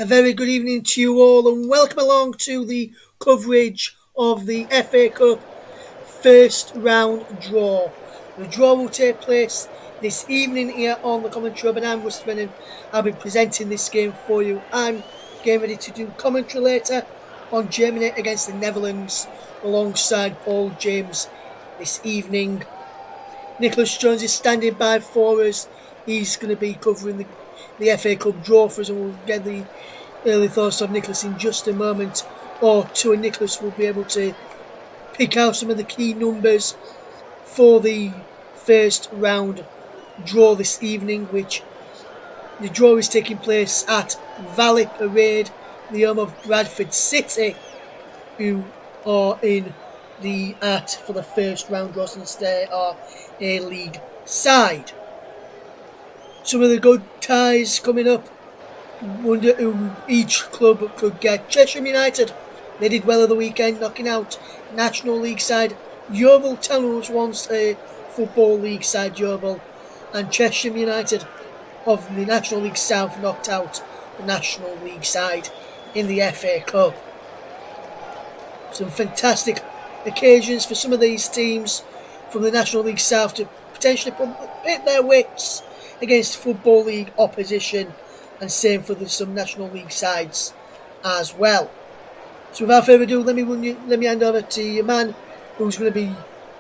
A very good evening to you all and welcome along to the coverage of the FA Cup first round draw. The draw will take place this evening here on the commentary hub, and I'm Russ Brennan. I'll be presenting this game for you. I'm getting ready to do commentary later on Germany against the Netherlands alongside Paul James this evening. Nicholas Jones is standing by for us. He's going to be covering the FA Cup draw for us, and we'll get the early thoughts of Nicholas in just a moment or two, and Nicholas will be able to pick out some of the key numbers for the first round draw this evening, which the draw is taking place at Valley Parade, the home of Bradford City, who are in the for the first round draw since they are a league side. Some of the good ties coming up. Wonder who each club could get. Cheshire United, they did well at the weekend, knocking out National League side Yeovil Town, who was once a Football League side Yeovil, and Cheshire United of the National League South knocked out the National League side in the FA Cup. Some fantastic occasions for some of these teams from the National League South to potentially pit their wits against Football League opposition, and same for some National League sides as well. So without further ado, let me hand over to your man who's going to be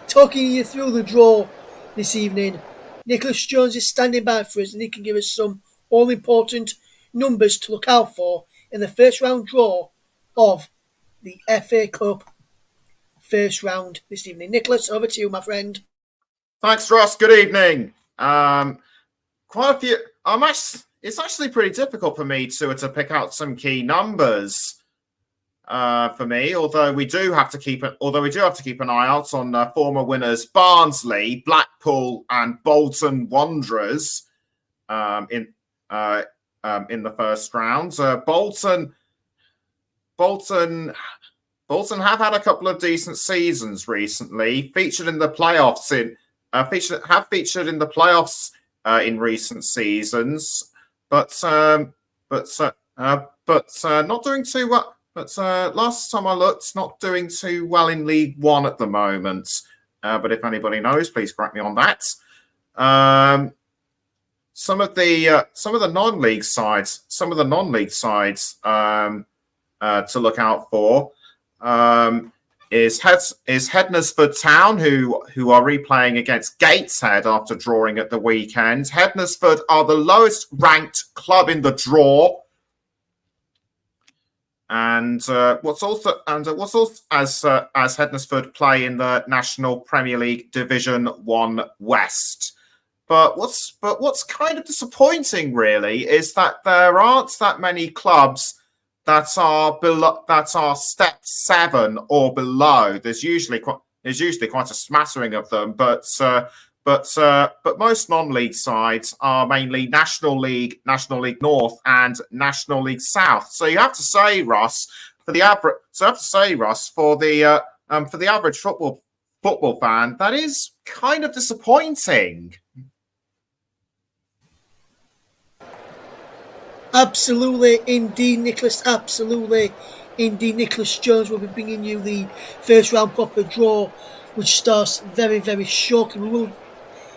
talking you through the draw this evening. Nicholas Jones is standing by for us, and he can give us some all-important numbers to look out for in the first round draw of the FA Cup first round this evening. Nicholas, over to you, my friend. Thanks, Ross. Good evening. Quite a few. It's actually pretty difficult for me to pick out some key numbers for me. Although we do have to keep an eye out on former winners Barnsley, Blackpool, and Bolton Wanderers in the first round. Bolton have had a couple of decent seasons recently. Featured in the playoffs in recent seasons, but not doing too well. But last time I looked, not doing too well in League One at the moment. But if anybody knows, please correct me on that. Some of the non-league sides to look out for is Hednesford Town, who are replaying against Gateshead after drawing at the weekend. Hednesford are the lowest ranked club in the draw, and what's also as Hednesford play in the National Premier League Division 1 West. But what's kind of disappointing, really, is that there aren't that many clubs that are step 7 or below. There's usually quite a smattering of them, but most non-league sides are mainly National League North, and National League South. So you have to say, Russ, for the average football fan, that is kind of disappointing. Absolutely, indeed, Nicholas. Absolutely, indeed. Nicholas Jones will be bringing you the first round proper draw, which starts very, very shortly.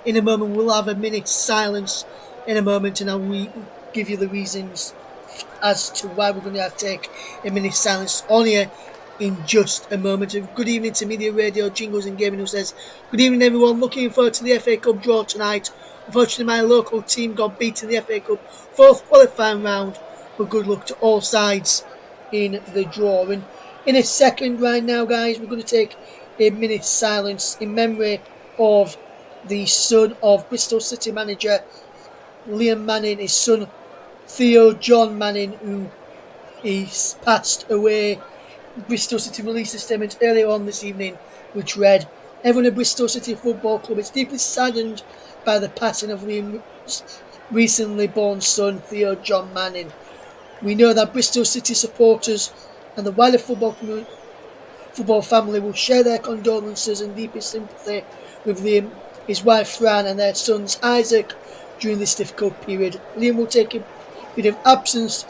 In a moment, we'll have a minute's silence in a moment, and I'll give you the reasons as to why we're going to have to take a minute's silence on here in just a moment. Good evening to Media Radio, Jingles and Gaming, who says, good evening, everyone. Looking forward to the FA Cup draw tonight. Unfortunately, my local team got beaten in the FA Cup fourth qualifying round, but good luck to all sides in the draw. And in a second right now, guys, we're going to take a minute's silence in memory of the son of Bristol City manager Liam Manning, his son Theo John Manning, who is passed away. Bristol City released a statement earlier on this evening which read, everyone at Bristol City Football Club is deeply saddened by the passing of Liam's recently born son, Theo John Manning. We know that Bristol City supporters and the wider football family will share their condolences and deepest sympathy with Liam, his wife Fran, and their sons Isaac during this difficult period. Liam will take a bit of absence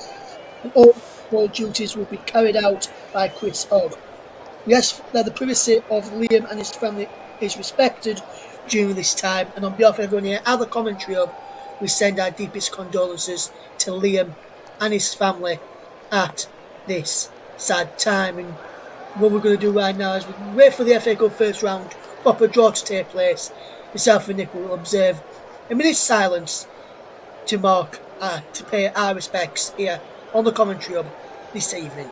and all football duties will be carried out by Chris Hogg. We ask that the privacy of Liam and his family is respected during this time, and on behalf of everyone here at the Commentary Hub, we send our deepest condolences to Liam and his family at this sad time. And what we're going to do right now is we wait for the FA Cup first round proper draw to take place. Myself and Nick will observe a minute's silence to pay our respects here on the Commentary Hub this evening.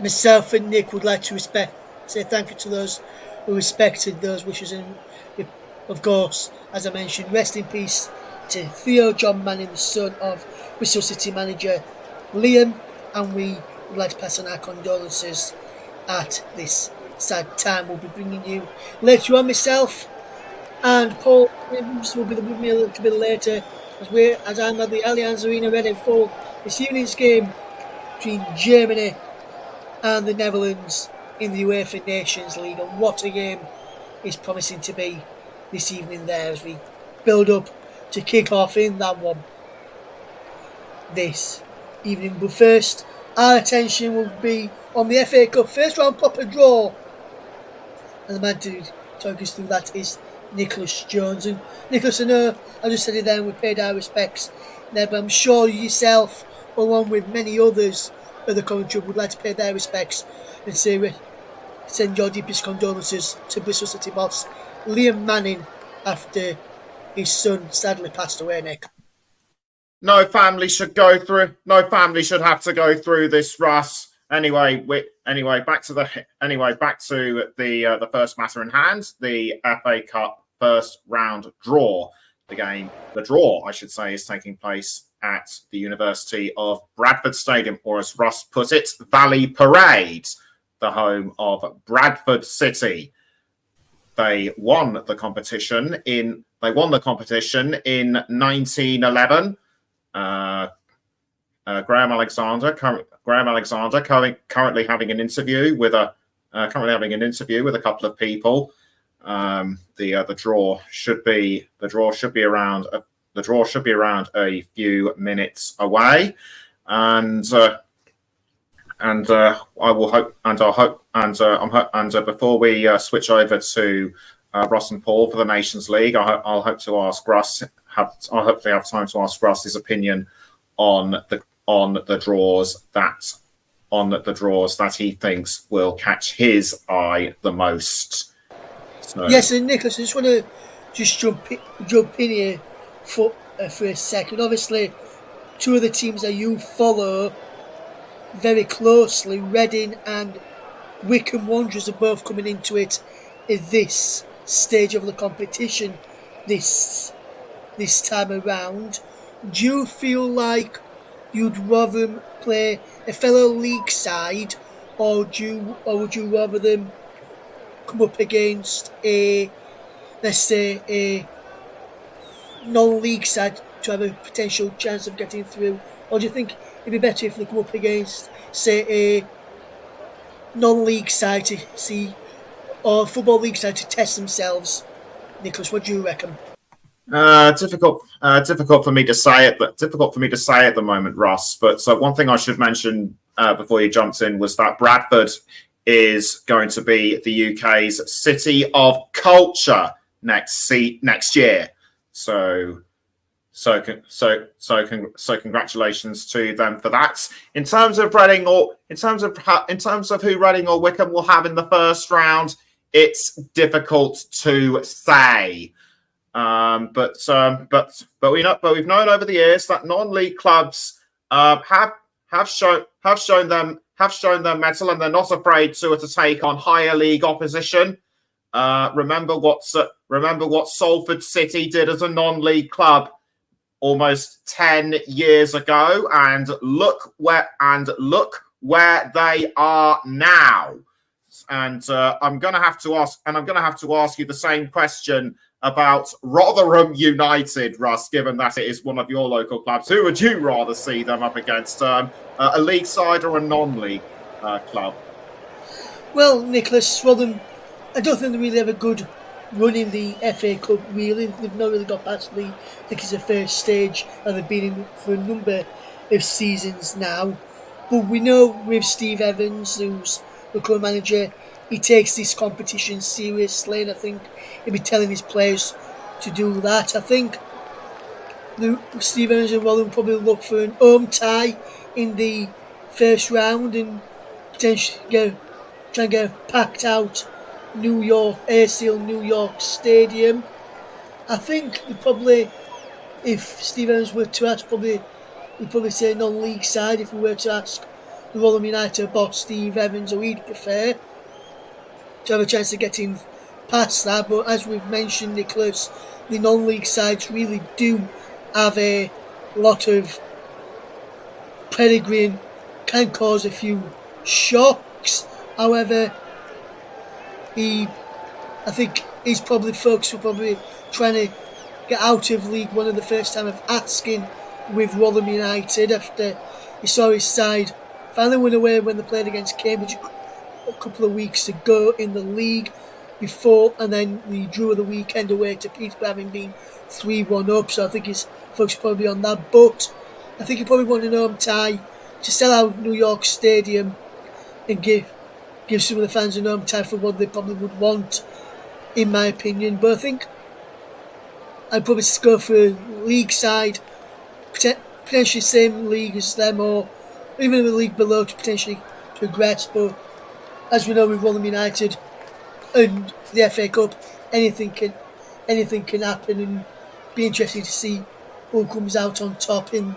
Myself and Nick would like to say thank you to those who respected those wishes, and of course, as I mentioned, rest in peace to Theo John Manning, the son of Bristol City manager Liam, and we would like to pass on our condolences at this sad time. We'll be bringing you later on. Myself and Paul Williams will be with me a little bit later as I'm at the Allianz Arena ready for this evening's game between Germany and the Netherlands in the UEFA Nations League. And what a game is promising to be this evening there as we build up to kick off in that one this evening. But first, our attention will be on the FA Cup first round proper draw. And the man to talk us through that is Nicholas Jones. And Nicholas, I know I just said it then, we paid our respects there, but I'm sure yourself, along with many others of the Commentary, would like to pay their respects and send your deepest condolences to Bristol City boss Liam Manning after his son sadly passed away, Nick. No family should have to go through this, Russ. Anyway, back to the first matter in hand, the FA Cup first round draw. The draw, I should say, is taking place at the University of Bradford Stadium, or as Russ put it, Valley Parade, the home of Bradford City. They won the competition in 1911. Graham Alexander currently having an interview with a couple of people. The draw should be around a few minutes away, and before we switch over to Ross and Paul for the Nations League, I'll hope to ask Russ. I'll hopefully have time to ask Russ his opinion on the draws that he thinks will catch his eye the most. So. Yes, and Nicholas, I just want to jump in here for a second. Obviously, two of the teams that you follow very closely, Reading and Wycombe Wanderers, are both coming into it at this stage of the competition this time around. Do you feel like you'd rather play a fellow league side, or would you rather them come up against a non-league side to have a potential chance of getting through? Or do you think it'd be better if they come up against, say, a non-league side to see, or a football league side to test themselves? Nicholas, what do you reckon? Difficult for me to say at the moment, Ross. But one thing I should mention before you jumped in was that Bradford is going to be the UK's City of Culture next year. So congratulations to them for that. In terms of who Reading or Wycombe will have in the first round, it's difficult to say. But we've known over the years that non-league clubs have shown their mettle, and they're not afraid to take on higher league opposition. Remember what Salford City did as a non-league club almost 10 years ago, and look where they are now. And I'm going to have to ask you the same question about Rotherham United, Russ, given that it is one of your local clubs. Who would you rather see them up against, a league side or a non-league club? Well, Nicholas, Rotherham, I don't think they really have a good run in the FA Cup, really. They've not really got past I think it's the first stage, and they've been in for a number of seasons now. But we know with Steve Evans, who's the current manager, he takes this competition seriously, and I think he'll be telling his players to do that. I think Steve Evans and Rotherham probably look for an home tie in the first round and potentially try and get a packed out AirSeal New York Stadium. I think if Steve Evans were to ask, we'd probably say non-league side. If we were to ask the Rotherham United boss Steve Evans, who he'd prefer to have a chance of getting past that. But as we've mentioned, Nicholas, the non-league sides really do have a lot of pedigree and can cause a few shocks. However, I think his folks were probably trying to get out of League One in the first time of asking with Rotherham United after he saw his side finally win away when they played against Cambridge a couple of weeks ago in the league before, and then the drew of the weekend away to Peterborough, having been 3-1 up. So I think his folks probably on that, but I think he probably want an home tie to sell out New York Stadium and give some of the fans an home tie for what they probably would want, in my opinion. But I think I'd probably go for a league side, potentially same league as them, or even the league below to potentially progress. But as we know with Rotherham United and the FA Cup, anything can happen, and be interesting to see who comes out on top in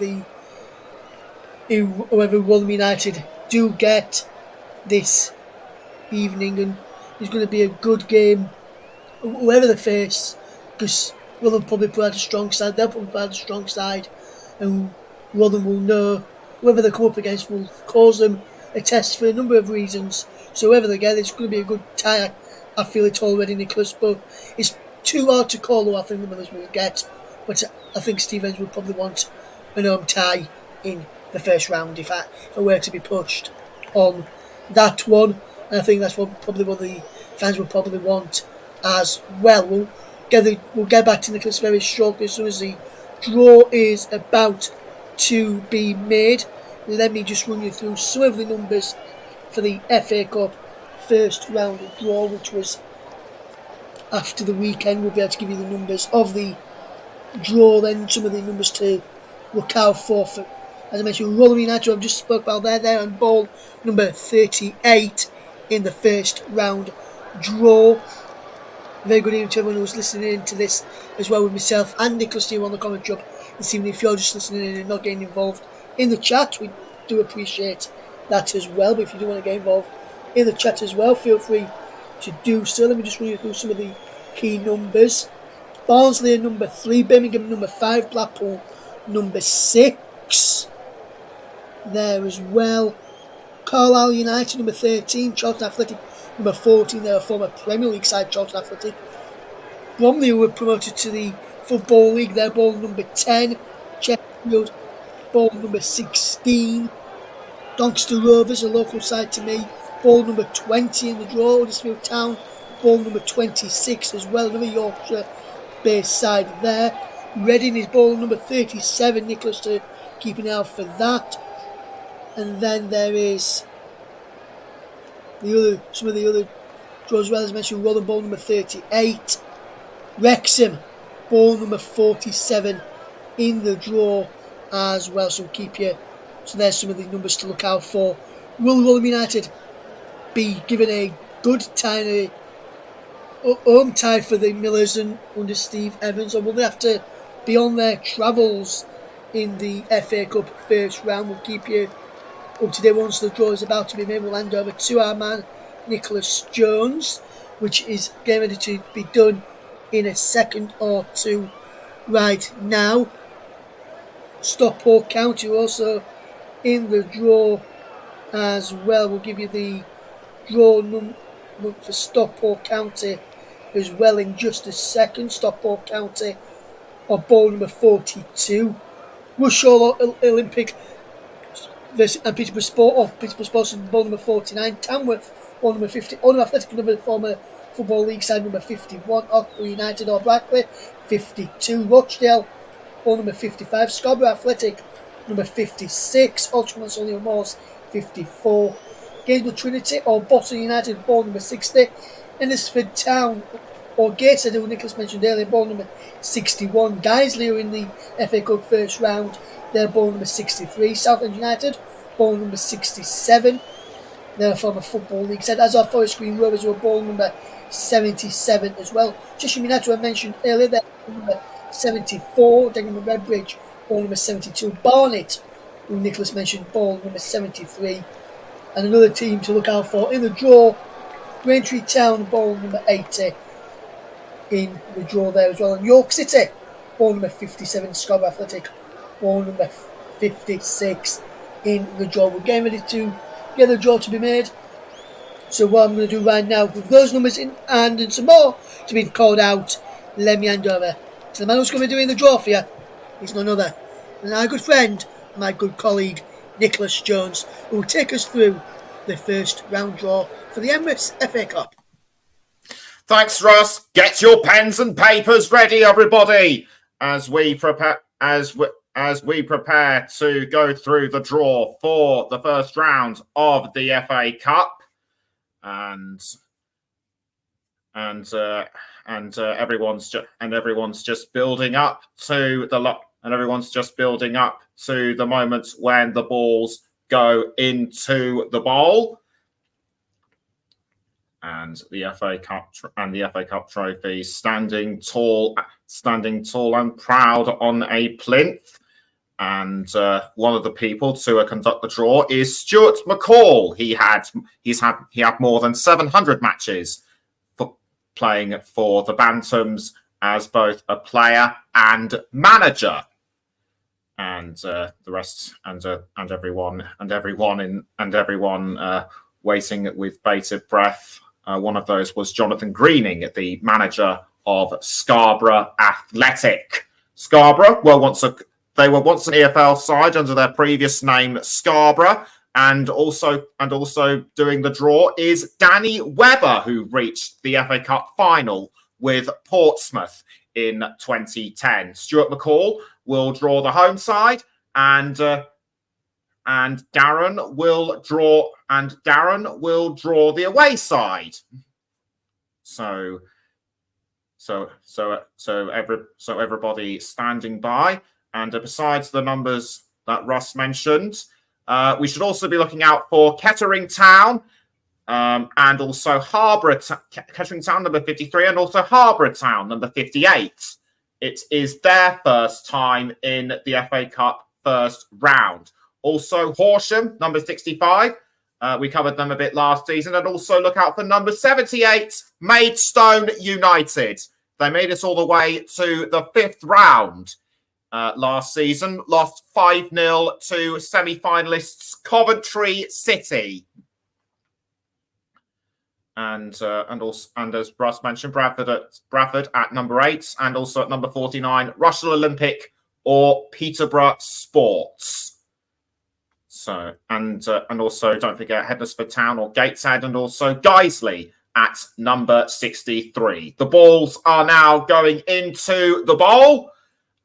whoever Rotherham United do get this evening. And it's going to be a good game whoever they face, because Rotherham probably put out a strong side, they'll probably put out a strong side, and Rotherham will know whoever they come up against will cause them a test for a number of reasons. So whoever they get, it's going to be a good tie. I feel it already, Nicholas, but it's too hard to call who I think the Millers will get. But I think Steve Evans would probably want an home tie in the first round if I were to be pushed on that one. And I think that's probably what the fans would probably want as well. We'll get back to Nicholas very shortly as soon as the draw is about to be made. Let me just run you through some of the numbers for the FA Cup first round draw, which was after the weekend. We'll be able to give you the numbers of the draw, then some of the numbers to look out for. As I mentioned, Rotherham United, I've just spoke about there on ball number 38 in the first round draw. Very good evening to everyone who's listening in to this as well, with myself and Nicholas Steele on the comment job this evening. If you're just listening in and not getting involved in the chat, we do appreciate that as well. But if you do want to get involved in the chat as well, feel free to do so. Let me just run you through some of the key numbers. Barnsley number 3, Birmingham number 5, Blackpool number 6 there as well. Carlisle United number 13, Charlton Athletic number 14, they're a former Premier League side, Charlton Athletic. Bromley, who were promoted to the Football League, they're ball number 10. Sheffield, ball number 16. Doncaster Rovers, a local side to me, ball number 20 in the draw. Huddersfield Town, ball number 26 as well, another Yorkshire-based side there. Reading is ball number 37, Nicholas, to keep an eye out for that. And then there is some of the other draws as well. As I mentioned, Rotherham, ball number 38. Wrexham, ball number 47 in the draw as well. So there's some of the numbers to look out for. Will Rotherham United be given a good tiny home tie for the Millers and under Steve Evans, or will they have to be on their travels in the FA Cup first round? We'll keep you up to date once the draw is about to be made. We'll hand over to our man Nicholas Jones, which is getting ready to be done in a second or two right now. Stockport County also in the draw as well. We'll give you the draw number for Stockport County as well in just a second. Stockport County are ball number 42. Rushall Olympic and Peterborough Sport, or Peterborough Sports, ball number 49. Tamworth, ball number 50. Oldham Athletic, another former Football League side, number 51. Oxford United or Brackley, 52. Rochdale, ball number 55. Scarborough Athletic, number 56. Ultraman Solihull Moors, 54. Gainesville Trinity or Boston United, ball number 60. Innisford Town or Gateshead, who Nicholas mentioned earlier, ball number 61. Guiseley are in the FA Cup first round, they're ball number 63. Southend United, ball number 67. They're a former Football League side, as are Forest Green Rovers, who are ball number 77 as well. Cheshire United, who I mentioned earlier, they're ball number 74. Dagenham Redbridge, ball number 72. Barnet, who Nicholas mentioned, ball number 73. And another team to look out for in the draw, Braintree Town, ball number 80 in the draw there as well. And York City, ball number 57. Scarborough Athletic, ball number 56 in the draw. We're getting ready to get the draw to be made. So what I'm going to do right now, with those numbers in hand and some more to be called out, let me hand over to the man who's going to be doing the draw for you. He's none other than our good friend, my good colleague, Nicholas Jones, who will take us through the first round draw for the Emirates FA Cup. Thanks, Russ. Get your pens and papers ready, everybody, as we prepare to go through the draw for the first round of the FA Cup, and everyone's just building up to the moment when the balls go into the bowl, and the FA Cup trophy standing tall and proud on a plinth. And one of the people to conduct the draw is Stuart McCall. He had more than 700 matches playing for the Bantams as both a player and manager. And the rest, and everyone waiting with bated breath. One of those was Jonathan Greening, the manager of Scarborough Athletic. Scarborough were once an EFL side under their previous name Scarborough, and also doing the draw is Danny Webber, who reached the FA Cup final with Portsmouth in 2010. Stuart McCall will draw the home side, and Darren will draw the away side. So everybody standing by. And besides the numbers that Russ mentioned, we should also be looking out for Kettering Town, and also Kettering Town number 53, and also Harborough Town number 58. It is their first time in the FA Cup first round. Also Horsham number 65. We covered them a bit last season. And also look out for number 78, Maidstone United. They made it all the way to the fifth round last season. Lost 5-0 to semi-finalists Coventry City. And as Russ mentioned, Bradford at number 8, and also at number 49, Rushall Olympic or Peterborough Sports. So and also don't forget Hednesford Town or Gateshead, and also Guiseley at number 63. The balls are now going into the bowl,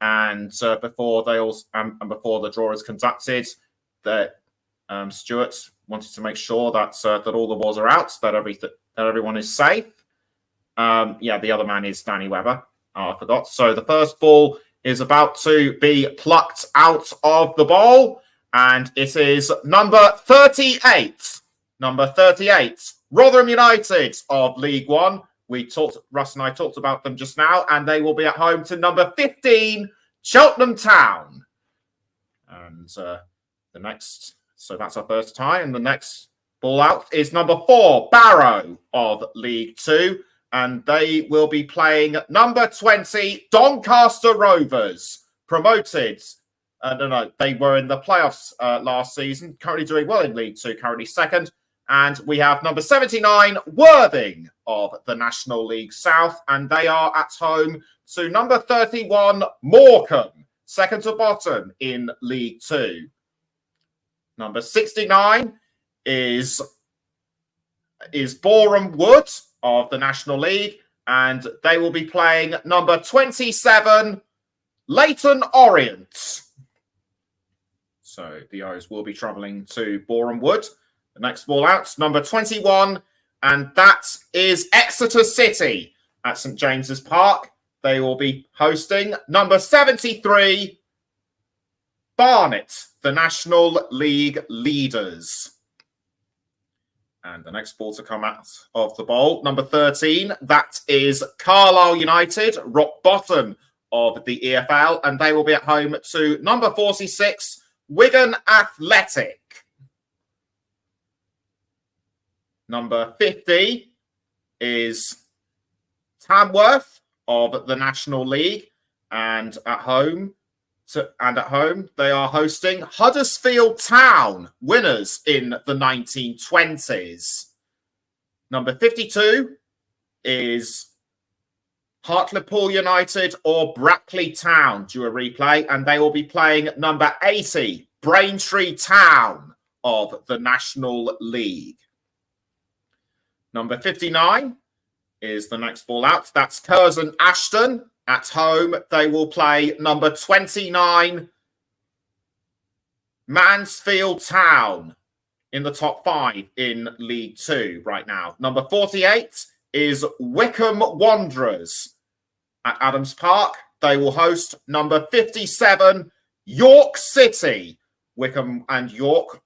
and before the draw is conducted, Stuart wanted to make sure that all the balls are out, that everyone is safe. The other man is Danny Webber. I forgot. So the first ball is about to be plucked out of the bowl, and it is number 38. Number 38, Rotherham United of League One Russ and I talked about them just now, and they will be at home to number 15, Cheltenham Town. And so that's our first tie, and the next ball out is number 4, Barrow of League Two, and they will be playing number 20, Doncaster Rovers, promoted. They were in the playoffs last season, currently doing well in League Two, currently second. And we have number 79, Worthing of the National League South, and they are at home to number 31, Morecambe, second to bottom in League Two. Number 69 is Boreham Wood of the National League, and they will be playing number 27, Leyton Orient. So the O's will be travelling to Boreham Wood. The next ball out, number 21, and that is Exeter City at St James's Park. They will be hosting number 73, Barnet, the National League leaders. And the next ball to come out of the bowl, number 13, that is Carlisle United, rock bottom of the EFL, and they will be at home to number 46, Wigan Athletic. Number 50 is Tamworth of the National League, and at home they are hosting Huddersfield Town, winners in the 1920s. Number 52 is Hartlepool United or Brackley Town, due a replay, and they will be playing number 80, Braintree Town of the National League. Number 59 is the next ball out. That's Curzon Ashton. At home, they will play number 29, Mansfield Town, in the top 5 in League Two right now. Number 48 is Wycombe Wanderers. At Adams Park, they will host number 57, York City. Wycombe and York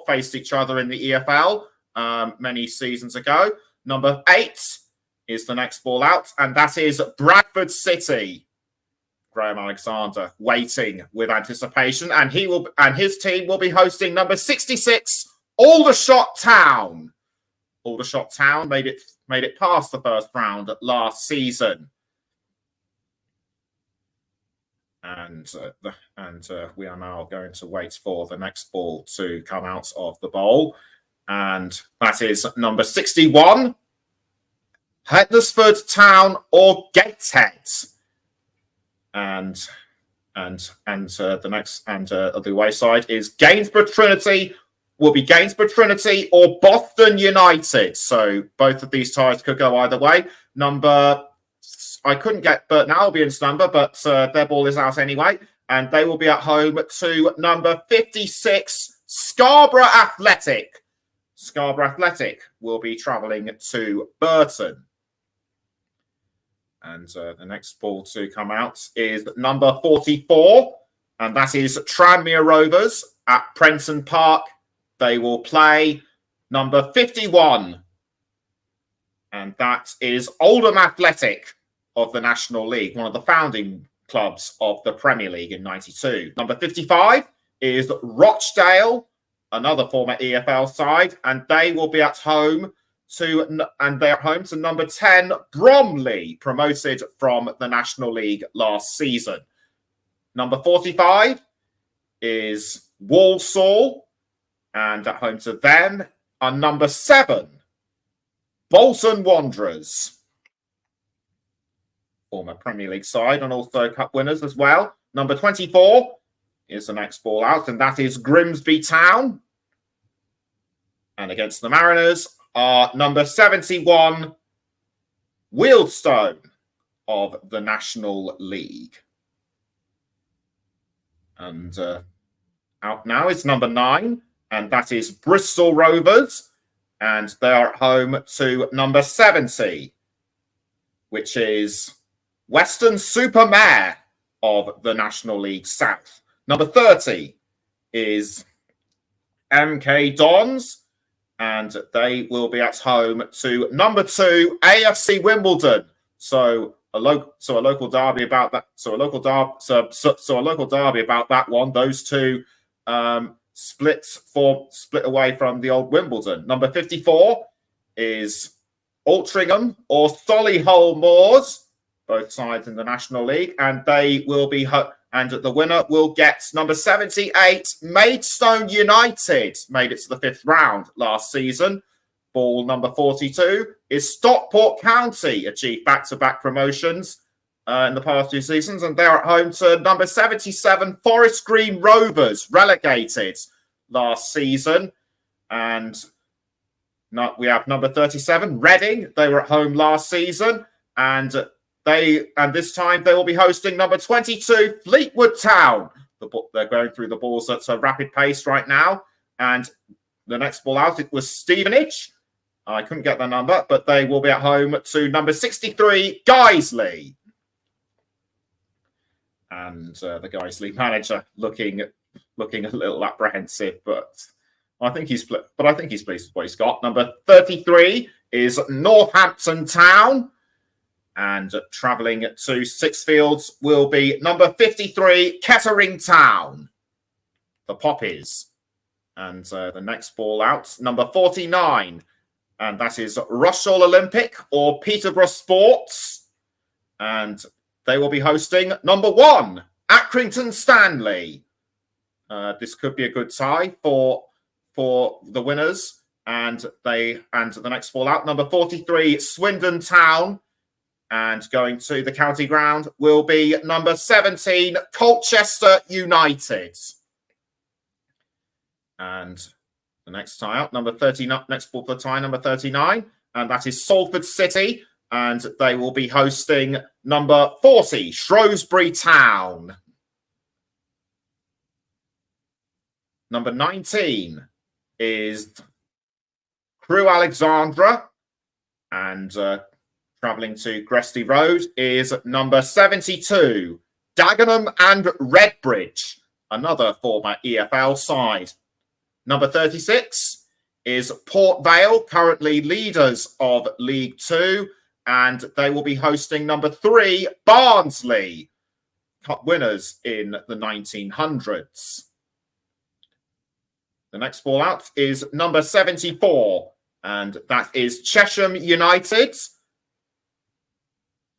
faced each other in the EFL many seasons ago. Number 8 is the next ball out, and that is Bradford City. Graham Alexander waiting with anticipation, and his team will be hosting number 66, Aldershot Town. Aldershot Town made it past the first round last season. And we are now going to wait for the next ball to come out of the bowl. And that is number 61, Hednesford Town or Gateshead. And the away side is Gainsborough Trinity, will be Gainsborough Trinity or Boston United. So both of these ties could go either way. I couldn't get Burton Albion's number, but their ball is out anyway. And they will be at home to number 56, Scarborough Athletic. Scarborough Athletic will be travelling to Burton. And the next ball to come out is number 44, and that is Tranmere Rovers at Prenton Park. They will play number 51, and that is Oldham Athletic of the National League, one of the founding clubs of the Premier League in '92. Number 55 is Rochdale, another former EFL side, and they will be at home to number 10, Bromley, promoted from the National League last season. Number 45 is Walsall, and at home to them are number 7, Bolton Wanderers, former Premier League side and also Cup winners as well. Number 24 is the next ball out, and that is Grimsby Town. And against the Mariners are number 71, Wealdstone of the National League. And out now is number 9, and that is Bristol Rovers. And they are at home to number 70, which is Weston-super-Mare of the National League South. Number 30 is MK Dons. and they will be at home to number 2 AFC Wimbledon. So a local derby about that. So a local derby about that one. Those two split away from the old Wimbledon. Number 54 is Altrincham or Solihull Moors, both sides in the National League, and they will be and the winner will get number 78 Maidstone United. Made it to the 5th round last season. Ball number 42 is Stockport County, achieved back-to-back promotions in the past 2 seasons, and they're at home to number 77 Forest Green Rovers, relegated last season. And we have number 37 Reading. They were at home last season, and this time they will be hosting number 22 Fleetwood Town. They're going through the balls at a rapid pace right now, and the next ball out, it was Stevenage. I couldn't get the number, but they will be at home to number 63 Guiseley. And the Guiseley manager looking a little apprehensive, but I think he's pleased with what he's got. Number 33 is Northampton Town, and travelling to Sixfields will be number 53 Kettering Town, the Poppies. And the next ball out, number 49, and that is Rushall Olympic or Peterborough Sports, and they will be hosting number 1 Accrington Stanley. This could be a good tie for the winners, and the next ball out, number 43 Swindon Town, and going to the county ground will be number 17 Colchester United. And the next tie out, number 39, next ball for tie, number 39, and that is Salford City, and they will be hosting number 40 Shrewsbury Town. Number 19 is Crewe Alexandra, and travelling to Gresty Road is number 72 Dagenham and Redbridge, another former EFL side. Number 36 is Port Vale, currently leaders of League 2, and they will be hosting number 3 Barnsley, Cup winners in the 1900s. The next ball out is number 74, and that is Chesham United.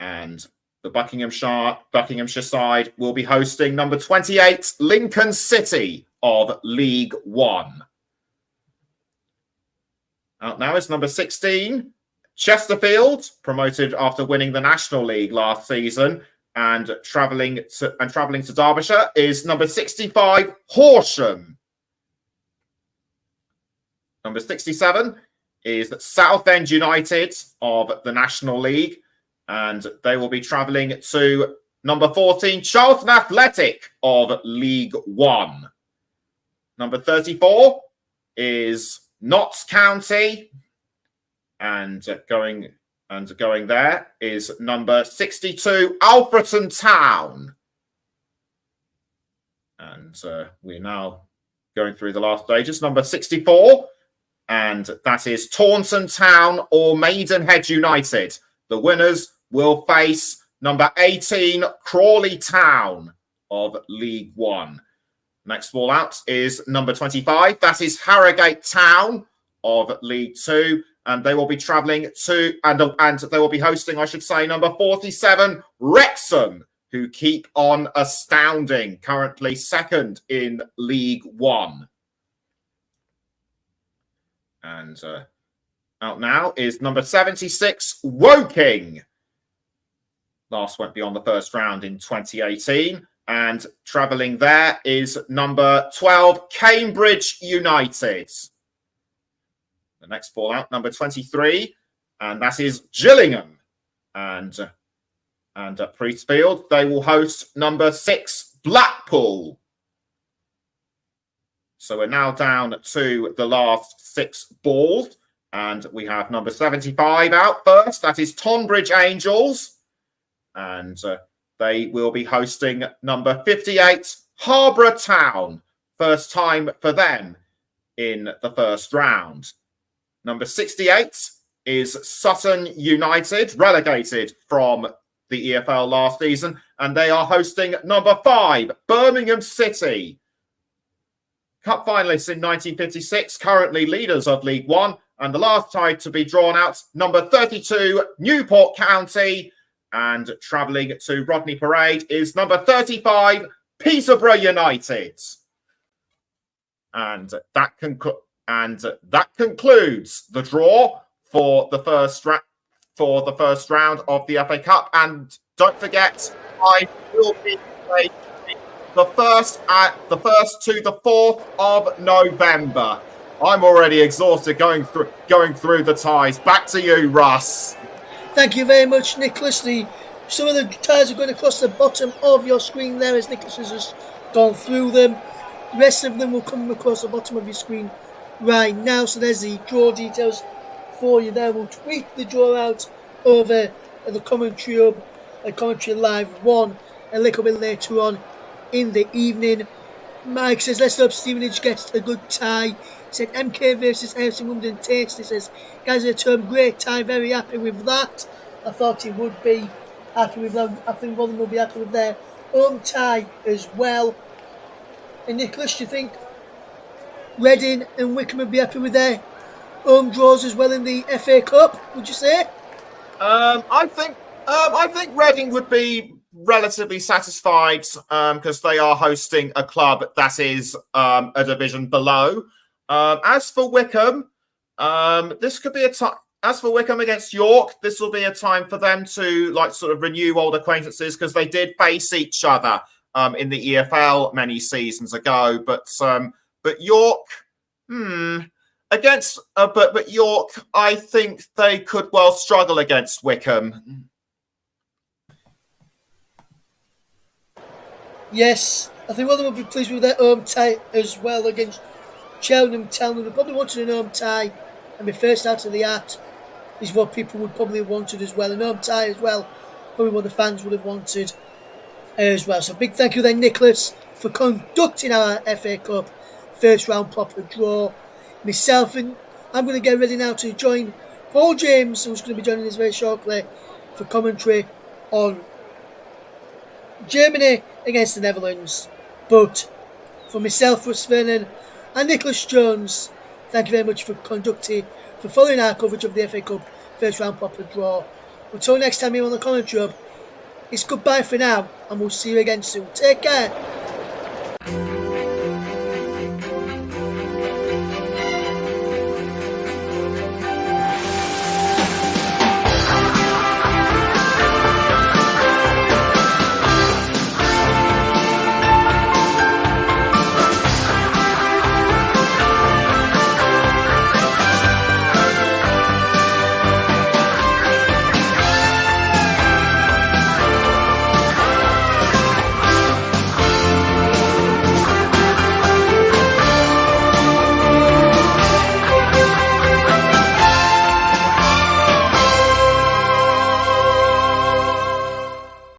And the Buckinghamshire side will be hosting number 28 Lincoln City of League 1. Out now is number 16 Chesterfield, promoted after winning the National League last season, and travelling to Derbyshire is number 65 Horsham. Number 67 is Southend United of the National League, and they will be travelling to number 14 Charlton Athletic of League 1. Number 34 is Notts County, and going there is number 62 Alfreton Town. And we're now going through the last stages. Number 64, and that is Taunton Town or Maidenhead United. The winners will face number 18 Crawley Town of League 1. Next ball out is number 25. That is Harrogate Town of League 2. And they will be travelling to, and they will be hosting, I should say, number 47 Wrexham, who keep on astounding, currently second in League 1. And out now is number 76 Woking. Last went beyond the first round in 2018. And travelling there is number 12, Cambridge United. The next ball out, number 23, and that is Gillingham. And at Priestfield, they will host number 6, Blackpool. So we're now down to the last 6 balls, and we have number 75 out first. That is Tonbridge Angels. And they will be hosting number 58, Harborough Town. First time for them in the first round. Number 68 is Sutton United, relegated from the EFL last season, and they are hosting number 5, Birmingham City. Cup finalists in 1956, currently leaders of League One, and the last tie to be drawn out, number 32, Newport County, and travelling to Rodney Parade is number 35, Peterborough United. And that concludes the draw for the first round of the FA Cup. And don't forget, I will be playing the first to the 4th of November. I'm already exhausted going through the ties. Back to you, Russ. Thank you very much, Nicholas. Some of the ties are going across the bottom of your screen there as Nicholas has just gone through them. The rest of them will come across the bottom of your screen right now. So there's the draw details for you there. We'll tweet the draw out over at the Commentary Live 1 a little bit later on in the evening. Mike says, let's hope Stevenage gets a good tie. He said MK versus AFC Wimbledon Taste. He says, guys, a term great tie, very happy with that. I thought he would be happy with that. I think Rotherham will be happy with their home tie as well. And Nicholas, do you think Reading and Wycombe would be happy with their home draws as well in the FA Cup, would you say? I think Reading would be relatively satisfied because they are hosting a club that is a division below. As for Wycombe, this could be a time. As for Wycombe against York, this will be a time for them to sort of renew old acquaintances because they did face each other in the EFL many seasons ago. But York, but York, I think they could well struggle against Wycombe. Yes, I think Rotherham will be pleased with their home tie as well against Cheltenham Town. They probably wanted an home tie and be first out of the hat is what people would probably have wanted as well. An home tie as well, probably what the fans would have wanted as well. So big thank you then, Nicholas, for conducting our FA Cup first round proper draw. Myself and I'm going to get ready now to join Paul James, who's going to be joining us very shortly for commentary on Germany against the Netherlands. But for myself, Russ Vernon, and Nicholas Jones, thank you very much for following our coverage of the FA Cup first round proper draw. Until next time here on the Commentary Hub, it's goodbye for now, and we'll see you again soon. Take care.